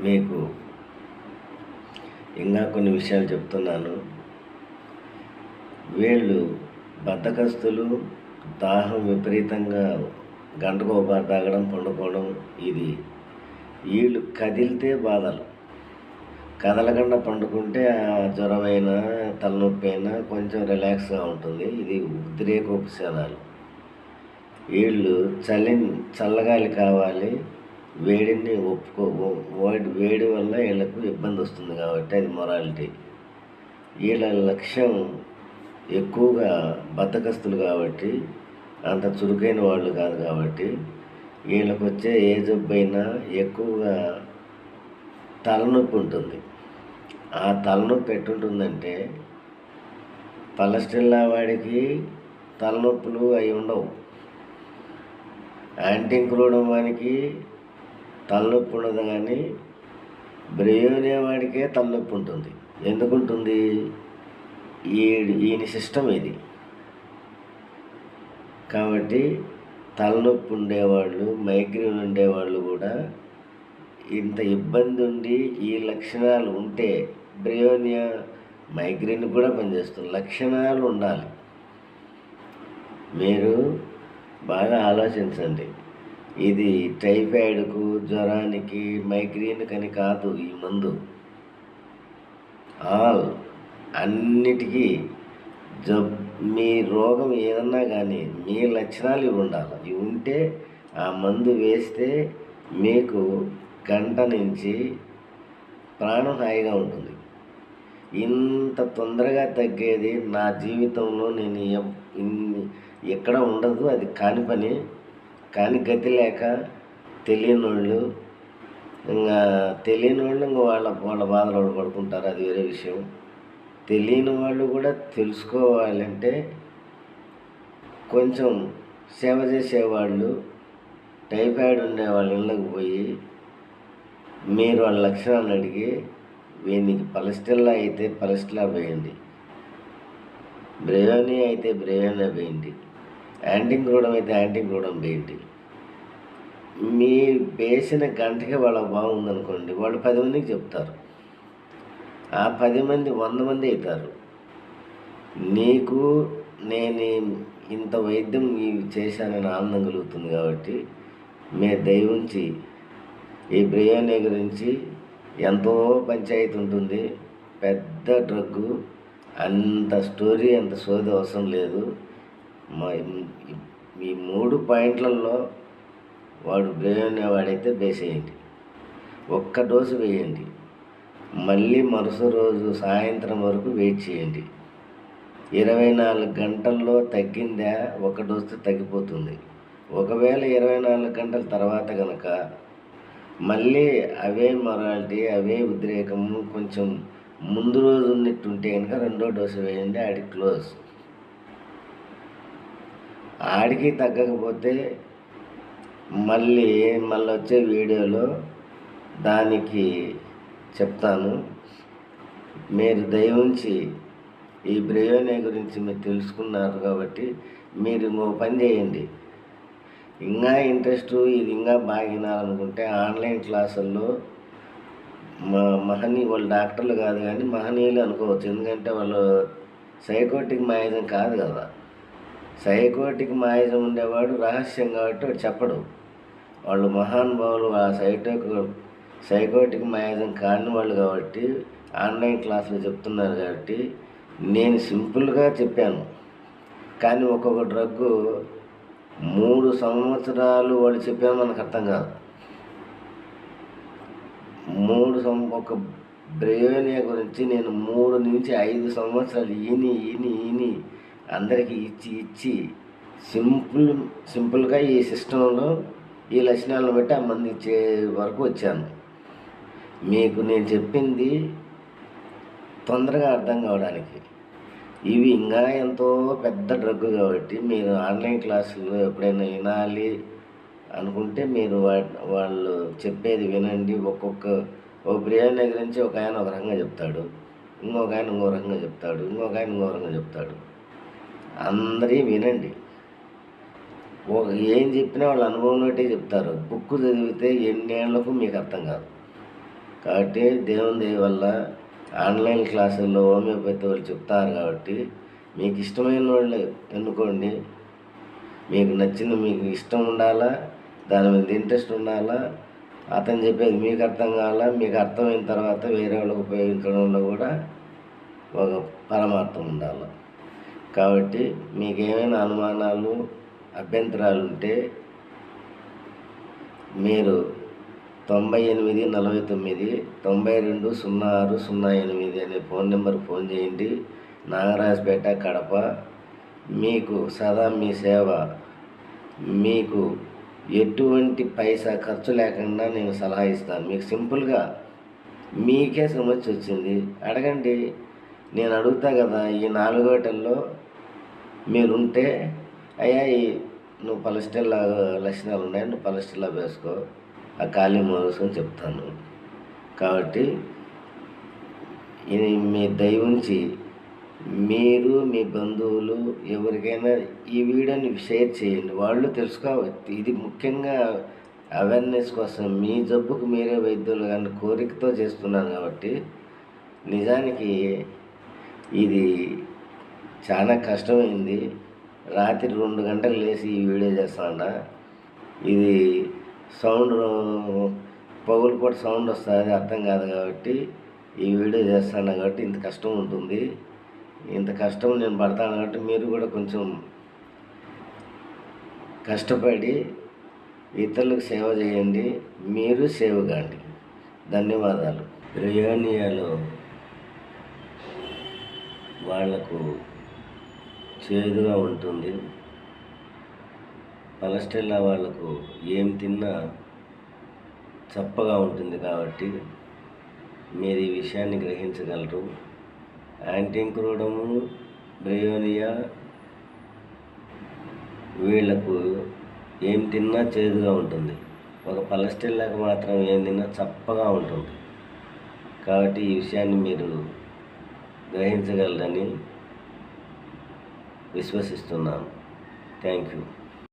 మీకు ఇంకా కొన్ని విషయాలు చెప్తున్నాను. వీళ్ళు బద్ధకస్తులు, దాహం విపరీతంగా గంటకు ఒక బాట తాగడం, పండుకోవడం. ఇది వీళ్ళు కదిలితే బాధలు, కదలకుండా పండుకుంటే జ్వరమైనా తలనొప్పి అయినా కొంచెం రిలాక్స్గా ఉంటుంది. ఇది ఉద్రేకోపశానాలు. వీళ్ళు చల్లగాలి కావాలి, వేడిని వేడి వల్ల వీళ్ళకు ఇబ్బంది వస్తుంది కాబట్టి అది మొరాలిటీ. వీళ్ళ లక్ష్యం ఎక్కువగా బద్ధకస్తులు కాబట్టి, అంత చురుకైన వాళ్ళు కాదు కాబట్టి వీళ్ళకు వచ్చే ఏ జబ్బైనా ఎక్కువగా తలనొప్పి ఉంటుంది. ఆ తలనొప్పి ఎట్టుంటుందంటే, పలస్టిల్లా వాడికి తలనొప్పులు అవి ఉండవు. యాంటీక్రోడం వానికి తలనొప్పి ఉండదు, కానీ బ్రెయోనియా వాడికే తలనొప్పి ఉంటుంది. ఎందుకుంటుంది? ఈయన సిస్టమ్ ఇది. కాబట్టి తలనొప్పి ఉండేవాళ్ళు, మైగ్రేన్ ఉండేవాళ్ళు కూడా ఇంత ఇబ్బంది ఉండి ఈ లక్షణాలు ఉంటే, బ్రెయోనియా మైగ్రేన్ కూడా పనిచేస్తుంది. లక్షణాలు ఉండాలి. మీరు బాగా ఆలోచించండి. ఇది టైఫాయిడ్కు, జ్వరానికి, మైగ్రేన్కని కాదు ఈ మందు. అన్నిటికీ మీ రోగం ఏదన్నా కానీ మీ లక్షణాలు ఇవి ఉండాలి. ఇవి ఉంటే ఆ మందు వేస్తే మీకు గంట నుంచి ప్రాణం హాయిగా ఉంటుంది. ఇంత తొందరగా తగ్గేది నా జీవితంలో నేను ఎక్కడ ఉండదు. అది కాని పని. కానీ గతి లేక తెలియని వాళ్ళు ఇంకా వాళ్ళ బాధలు వాళ్ళు పడుకుంటారు. అది వేరే విషయం. తెలియని వాళ్ళు కూడా తెలుసుకోవాలంటే కొంచెం సేవ చేసేవాళ్ళు, టైఫాయిడ్ ఉండే వాళ్ళ ఇళ్ళకి పోయి మీరు వాళ్ళ లక్షణాలు అడిగి, వీనికి పలస్టిల్లా అయితే పలస్టిల్లా వేయండి, బ్రెయోనియా అయితే బ్రెయోనియా వేయండి, యాంటీక్రోడం అయితే యాంటీక్రోడం వేయండి. మీ వేసిన గంటకి వాళ్ళకి బాగుందనుకోండి, వాళ్ళు 10 మందికి చెప్తారు. ఆ 10 మంది 100 మంది అవుతారు. నీకు నేను ఇంత వైద్యం చేశానని ఆనందం కలుగుతుంది. కాబట్టి మీరు దయవుంచి ఈ బ్రెయోనియా గురించి ఎంతో పంచాయతీ ఉంటుంది. పెద్ద డ్రగ్గు, అంత స్టోరీ, అంత సోది అవసరం లేదు. ఈ 3 పాయింట్లలో వాడు బ్రెయోనియా వాడైతే వేసేయండి. 1 డోసు వేయండి. మళ్ళీ మరుసటి రోజు సాయంత్రం వరకు వెయిట్ చేయండి. 24 గంటల్లో తగ్గిందా 1 డోసు తగ్గిపోతుంది. ఒకవేళ 24 గంటల తర్వాత కనుక మళ్ళీ అవే మొరాలిటీ, అవే ఉద్రేకము, కొంచెం ముందు రోజు ఉన్నట్టుంటే కనుక 2వ డోసు వేయండి. ఆడికి క్లోజ్. ఆడికి తగ్గకపోతే మళ్ళీ వచ్చే వీడియోలో దానికి చెప్తాను. మీరు దయవుంచి ఈ బ్రెయోనియా గురించి మీరు తెలుసుకున్నారు కాబట్టి మీరు ఇంకో పని చేయండి. ఇంకా ఇంట్రెస్ట్ ఇది ఇంకా బాగా వినాలనుకుంటే ఆన్లైన్ క్లాసుల్లో వాళ్ళు డాక్టర్లు కాదు కానీ మహనీయులు అనుకోవచ్చు. ఎందుకంటే వాళ్ళు సైకోటిక్ మాయిజం కాదు కదా. సైకోటిక్ మాయిజం ఉండేవాడు రహస్యం కాబట్టి వాడు చెప్పడు. వాళ్ళు మహానుభావులు. ఆ సైకోటిక్ మాయిజం కాని వాళ్ళు కాబట్టి ఆన్లైన్ క్లాసులు చెప్తున్నారు. కాబట్టి నేను సింపుల్గా చెప్పాను. కానీ ఒక్కొక్క డ్రగ్గు 3 సంవత్సరాలు వాళ్ళు చెప్పాను మనకు అర్థం కాదు. ఒక బ్రెయోనియా గురించి నేను 3 నుంచి 5 సంవత్సరాలు ఈని అందరికీ ఇచ్చి సింపుల్గా ఈ సిస్టంలో ఈ లక్షణాలను బట్టి ఆ మంది ఇచ్చే వరకు వచ్చాను. మీకు నేను చెప్పింది తొందరగా అర్థం కావడానికి. ఇవి ఇంకా ఎంతో పెద్ద డ్రగ్ కాబట్టి మీరు ఆన్లైన్ క్లాసులు ఎప్పుడైనా వినాలి అనుకుంటే మీరు వాళ్ళు చెప్పేది వినండి. ఓ బ్రెయోనియా గురించి ఒక ఆయన ఒక రకంగా చెప్తాడు, ఇంకొక ఆయన ఇంకో రకంగా చెప్తాడు, ఇంకొక ఆయన ఇంకో రకంగా చెప్తాడు. అందరి వినండి. ఏం చెప్పినా వాళ్ళ అనుభవం బట్టే చెప్తారు. బుక్ చదివితే ఎన్నేళ్లకు మీకు అర్థం కాదు. కాబట్టి దేవుని దయ వల్ల ఆన్లైన్ క్లాసుల్లో హోమియోపతి వాళ్ళు చెప్తారు కాబట్టి మీకు ఇష్టమైన వాళ్ళు ఎన్నుకోండి. మీకు నచ్చిన, మీకు ఇష్టం ఉండాలా, దాని మీద ఇంట్రెస్ట్ ఉండాలా, అతను చెప్పేది మీకు అర్థం కావాలా, మీకు అర్థమైన తర్వాత వేరే వాళ్ళకి ఉపయోగించడంలో కూడా ఒక పరమార్థం ఉండాలి. కాబట్టి మీకు ఏమైనా అనుమానాలు, అభ్యంతరాలు ఉంటే మీరు 9849920608 అనే ఫోన్ నెంబర్కి ఫోన్ చేయండి. నాగరాజపేట, కడప. మీకు సదా మీ సేవ. మీకు ఎటువంటి పైసా ఖర్చు లేకుండా నేను సలహా ఇస్తాను. మీకు సింపుల్గా మీకే సమస్య వచ్చింది అడగండి, నేను అడుగుతా కదా. ఈ 4 గంటల్లో మీరుంటే అయ్యా నువ్వు పలస్టిల్ లక్షణాలు ఉన్నాయి, నువ్వు పలస్టిల్లా వేసుకో, ఆ ఖాళీ మోసుకొని చెప్తాను. కాబట్టి ఇది మీ దయ ఉంచి మీరు, మీ బంధువులు ఎవరికైనా ఈ వీడియోని షేర్ చేయండి. వాళ్ళు తెలుసుకోవాలి. ఇది ముఖ్యంగా అవేర్నెస్ కోసం, మీ జబ్బుకు మీరే వైద్యులు కానీ కోరికతో చేస్తున్నాను. కాబట్టి నిజానికి ఇది చాలా కష్టమైంది. రాత్రి 2 గంటలు లేచి ఈ వీడియో చేస్తాను. ఇది సౌండ్ పగులు పూట సౌండ్ వస్తుంది, అర్థం కాదు. కాబట్టి ఈ వీడియో చేస్తాను కాబట్టి ఇంత కష్టం ఉంటుంది. ఇంత కష్టం నేను పడతాను కాబట్టి మీరు కూడా కొంచెం కష్టపడి ఇతరులకు సేవ చేయండి, మీరు సేవ కాండి. ధన్యవాదాలు. రియోనియాలో వాళ్లకు చేదుగా ఉంటుంది. పలస్టెల్లా వాళ్లకు ఏం తిన్నా చప్పగా ఉంటుంది. కాబట్టి మీరు ఈ విషయాన్ని గ్రహించగలరు. యాంటింక్రోడము, బ్రియోనియా వీళ్లకు ఏం తిన్నా చేదుగా ఉంటుంది. ఒక పలస్టెల్లాకు మాత్రం ఏం తిన్నా చప్పగా ఉంటుంది. కాబట్టి ఈ విషయాన్ని మీరు గ్రహించగలరని విశ్వసిస్తున్నాను. Thank you.